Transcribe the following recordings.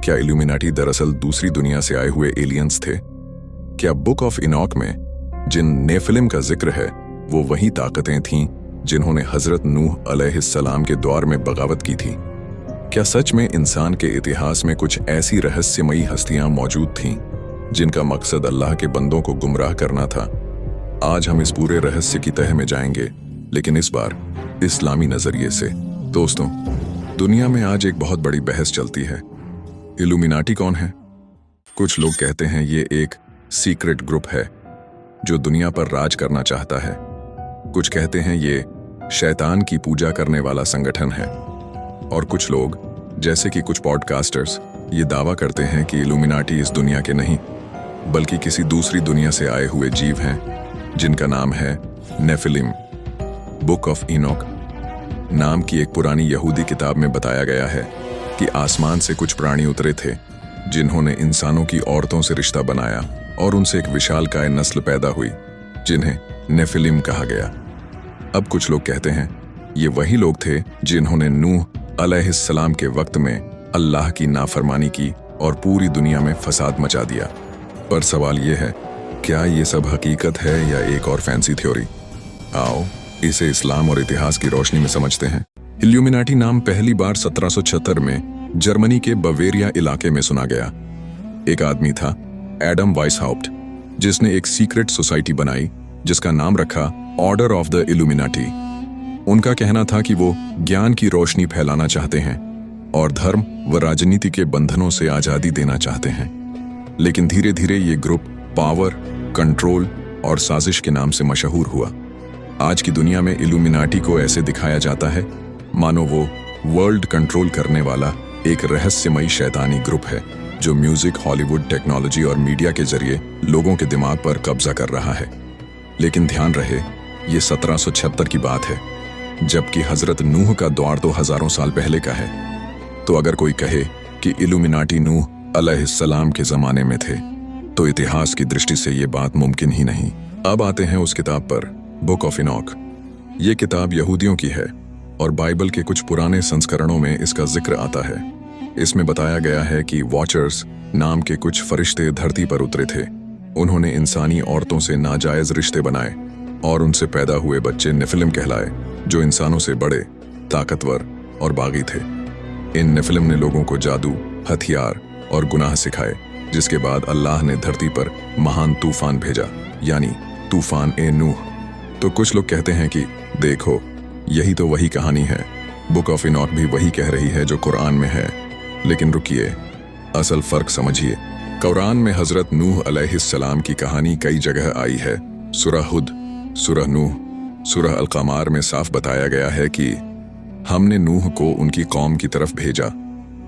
क्या इल्यूमिनाटी दरअसल दूसरी दुनिया से आए हुए एलियंस थे? क्या बुक ऑफ इनॉक में जिन नेफिलिम का जिक्र है वो वही ताकतें थीं जिन्होंने हजरत नूह अलैहिस्सलाम के दौर में बगावत की थी? क्या सच में इंसान के इतिहास में कुछ ऐसी रहस्यमयी हस्तियां मौजूद थीं जिनका मकसद अल्लाह के बंदों को गुमराह करना था? आज हम इस पूरे रहस्य की तह में जाएंगे, लेकिन इस बार इस्लामी नजरिए से। दोस्तों, दुनिया में आज एक बहुत बड़ी बहस चलती है, इल्यूमिनाटी कौन है? कुछ लोग कहते हैं ये एक सीक्रेट ग्रुप है जो दुनिया पर राज करना चाहता है। कुछ कहते हैं ये शैतान की पूजा करने वाला संगठन है, और कुछ लोग, जैसे कि कुछ पॉडकास्टर्स, ये दावा करते हैं कि इल्यूमिनाटी इस दुनिया के नहीं बल्कि किसी दूसरी दुनिया से आए हुए जीव हैं जिनका नाम है नेफिलिम। बुक ऑफ इनॉक नाम की एक पुरानी यहूदी किताब में बताया गया है कि आसमान से कुछ प्राणी उतरे थे जिन्होंने इंसानों की औरतों से रिश्ता बनाया और उनसे एक विशालकाय नस्ल पैदा हुई जिन्हें नेफिलिम कहा गया। अब कुछ लोग कहते हैं ये वही लोग थे जिन्होंने नूह अलैहिस्सलाम के वक्त में अल्लाह की नाफरमानी की और पूरी दुनिया में फसाद मचा दिया। पर सवाल ये है, क्या ये सब हकीकत है या एक और फैंसी थ्योरी? आओ इसे इस्लाम और इतिहास की रोशनी में समझते हैं। इल्यूमिनाटी नाम पहली बार 1776 में जर्मनी के बवेरिया इलाके में सुना गया। एक आदमी था एडम वाइसहाउप्ट, जिसने एक सीक्रेट सोसाइटी बनाई जिसका नाम रखा ऑर्डर ऑफ द इल्यूमिनाटी। उनका कहना था कि वो ज्ञान की रोशनी फैलाना चाहते हैं और धर्म व राजनीति के बंधनों से आजादी देना चाहते हैं। लेकिन धीरे धीरे ये ग्रुप पावर, कंट्रोल और साजिश के नाम से मशहूर हुआ। आज की दुनिया में इल्यूमिनाटी को ऐसे दिखाया जाता है मानो वो वर्ल्ड कंट्रोल करने वाला एक रहस्यमयी शैतानी ग्रुप है जो म्यूजिक, हॉलीवुड, टेक्नोलॉजी और मीडिया के जरिए लोगों के दिमाग पर कब्जा कर रहा है। लेकिन ध्यान रहे, ये 1776 की बात है, जबकि हजरत नूह का दौर तो हजारों साल पहले का है। तो अगर कोई कहे कि इल्यूमिनाटी नूह अलैहिस्सलाम के जमाने में थे, तो इतिहास की दृष्टि से ये बात मुमकिन ही नहीं। अब आते हैं उस किताब पर, बुक ऑफ इनॉक। ये किताब यहूदियों की है और बाइबल के कुछ पुराने संस्करणों में इसका जिक्र आता है। इसमें बताया गया है कि वॉचर्स नाम के कुछ फरिश्ते धरती पर उतरे थे। उन्होंने इंसानी औरतों से नाजायज रिश्ते बनाए और उनसे पैदा हुए बच्चे नेफिलिम कहलाए, जो इंसानों से बड़े, ताकतवर और बागी थे। इन नेफिलिम ने लोगों को जादू, हथियार और गुनाह सिखाए, जिसके बाद अल्लाह ने धरती पर महान तूफान भेजा, यानी तूफान ए नूह। तो कुछ लोग कहते हैं कि देखो, यही तो वही कहानी है, बुक ऑफ इनॉक भी वही कह रही है जो कुरान में है। लेकिन रुकिए, असल फर्क समझिए। कुरान में हजरत नूह अलैहिस्सलाम की कहानी कई जगह आई है। सूरह हुद, सूरह नूह, सूरह अल-कमार में साफ बताया गया है कि हमने नूह को उनकी कौम की तरफ भेजा।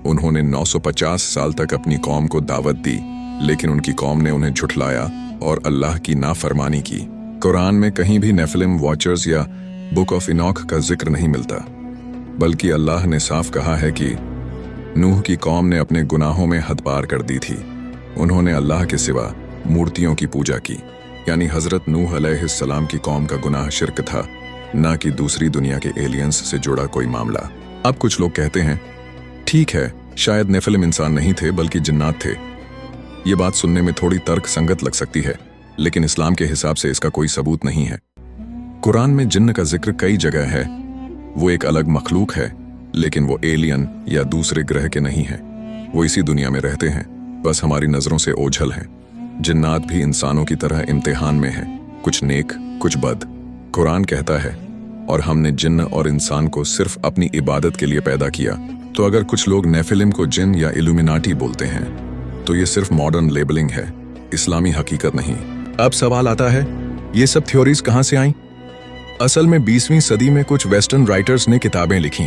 उन्होंने 950 साल तक अपनी कौम को दावत दी, लेकिन उनकी कौम ने उन्हें झुठलाया और अल्लाह की नाफरमानी की। कुरान में कहीं भी नेफिलिम, वॉचर्स या बुक ऑफ इनॉक का जिक्र नहीं मिलता, बल्कि अल्लाह ने साफ कहा है कि नूह की कौम ने अपने गुनाहों में हद पार कर दी थी। उन्होंने अल्लाह के सिवा मूर्तियों की पूजा की, यानी हजरत नूह अलैहिस्सलाम की कौम का गुनाह शिर्क था, ना कि दूसरी दुनिया के एलियंस से जुड़ा कोई मामला। अब कुछ लोग कहते हैं ठीक है, शायद नेफिलिम इंसान नहीं थे बल्कि जिन्नात थे। ये बात सुनने में थोड़ी तर्क संगत लग सकती है, लेकिन इस्लाम के हिसाब से इसका कोई सबूत नहीं है। कुरान में जिन्न का जिक्र कई जगह है। वो एक अलग मखलूक है, लेकिन वो एलियन या दूसरे ग्रह के नहीं है। वो इसी दुनिया में रहते हैं, बस हमारी नजरों से ओझल हैं। जिन्नात भी इंसानों की तरह इम्तिहान में हैं, कुछ नेक, कुछ बद। कुरान कहता है, और हमने जिन्न और इंसान को सिर्फ अपनी इबादत के लिए पैदा किया। तो अगर कुछ लोग नेफिलिम को जिन या इल्यूमिनाटी बोलते हैं, तो ये सिर्फ मॉडर्न लेबलिंग है, इस्लामी हकीकत नहीं। अब सवाल आता है, ये सब थ्योरीज कहाँ से आईं? असल में 20वीं सदी में कुछ वेस्टर्न राइटर्स ने किताबें लिखी,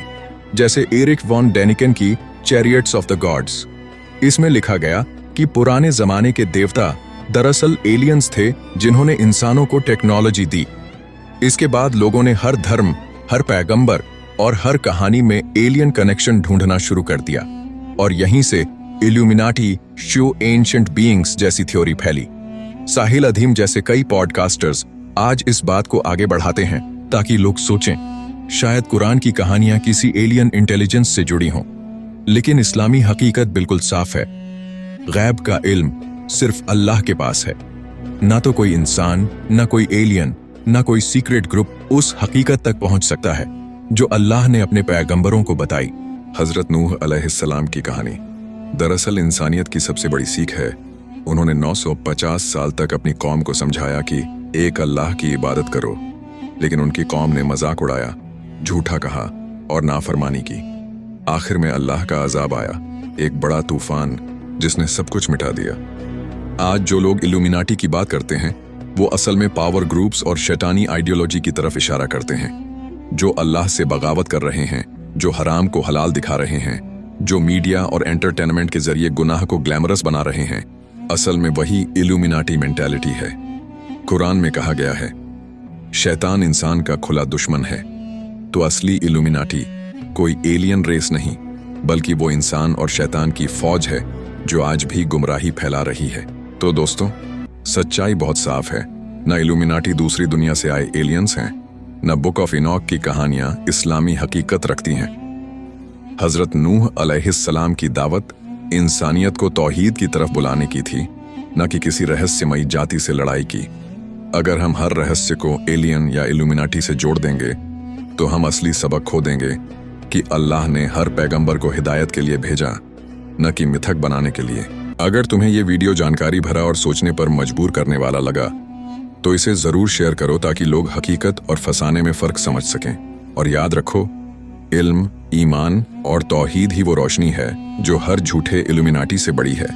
जैसे एरिक वॉन डेनिकन की चैरियट्स ऑफ द गॉड्स। इसमें लिखा गया कि पुराने जमाने के देवता दरअसल एलियंस थे जिन्होंने इंसानों को टेक्नोलॉजी दी। इसके बाद लोगों ने हर धर्म, हर पैगंबर और हर कहानी में एलियन कनेक्शन ढूंढना शुरू कर दिया, और यहीं से इल्यूमिनाटी, शो एंशिएंट बीइंग्स जैसी थ्योरी फैली। साहिल अधीम जैसे कई पॉडकास्टर्स आज इस बात को आगे बढ़ाते हैं ताकि लोग सोचें शायद कुरान की कहानियां किसी एलियन इंटेलिजेंस से जुड़ी हों। लेकिन इस्लामी हकीकत बिल्कुल साफ है। गैब का इल्म सिर्फ अल्लाह के पास है। ना तो कोई इंसान, ना कोई एलियन, ना कोई सीक्रेट ग्रुप उस हकीकत तक पहुंच सकता है जो अल्लाह ने अपने पैगंबरों को बताई। हजरत नूह अलैहिस्सलाम की कहानी दरअसल इंसानियत की सबसे बड़ी सीख है। उन्होंने 950 साल तक अपनी कौम को समझाया कि एक अल्लाह की इबादत करो, लेकिन उनकी कौम ने मजाक उड़ाया, झूठा कहा और नाफरमानी की। आखिर में अल्लाह का अजाब आया, एक बड़ा तूफान जिसने सब कुछ मिटा दिया। आज जो लोग इल्यूमिनाटी की बात करते हैं वो असल में पावर ग्रुप्स और शैतानी आइडियोलॉजी की तरफ इशारा करते हैं, जो अल्लाह से बगावत कर रहे हैं, जो हराम को हलाल दिखा रहे हैं, जो मीडिया और एंटरटेनमेंट के जरिए गुनाह को ग्लैमरस बना रहे हैं। असल में वही इल्यूमिनाटी मेंटालिटी है। कुरान में कहा गया है, शैतान इंसान का खुला दुश्मन है। तो असली इल्यूमिनाटी कोई एलियन रेस नहीं, बल्कि वो इंसान और शैतान की फौज है जो आज भी गुमराही फैला रही है। तो दोस्तों, सच्चाई बहुत साफ है। न इल्यूमिनाटी दूसरी दुनिया से आए एलियंस हैं, न बुक ऑफ इनॉक की कहानियां इस्लामी हकीकत रखती हैं। हजरत नूह अलैहिस्सलाम की दावत इंसानियत को तौहीद की तरफ बुलाने की थी, न कि किसी रहस्यमयी जाति से लड़ाई की। अगर हम हर रहस्य को एलियन या इल्यूमिनाटी से जोड़ देंगे तो हम असली सबक खो देंगे कि अल्लाह ने हर पैगंबर को हिदायत के लिए भेजा, न कि मिथक बनाने के लिए। अगर तुम्हें ये वीडियो जानकारी भरा और सोचने पर मजबूर करने वाला लगा तो इसे जरूर शेयर करो ताकि लोग हकीकत और फसाने में फर्क समझ सकें। और याद रखो, इल्म, ईमान और तौहीद ही वो रोशनी है जो हर झूठे इल्यूमिनाटी से बड़ी है।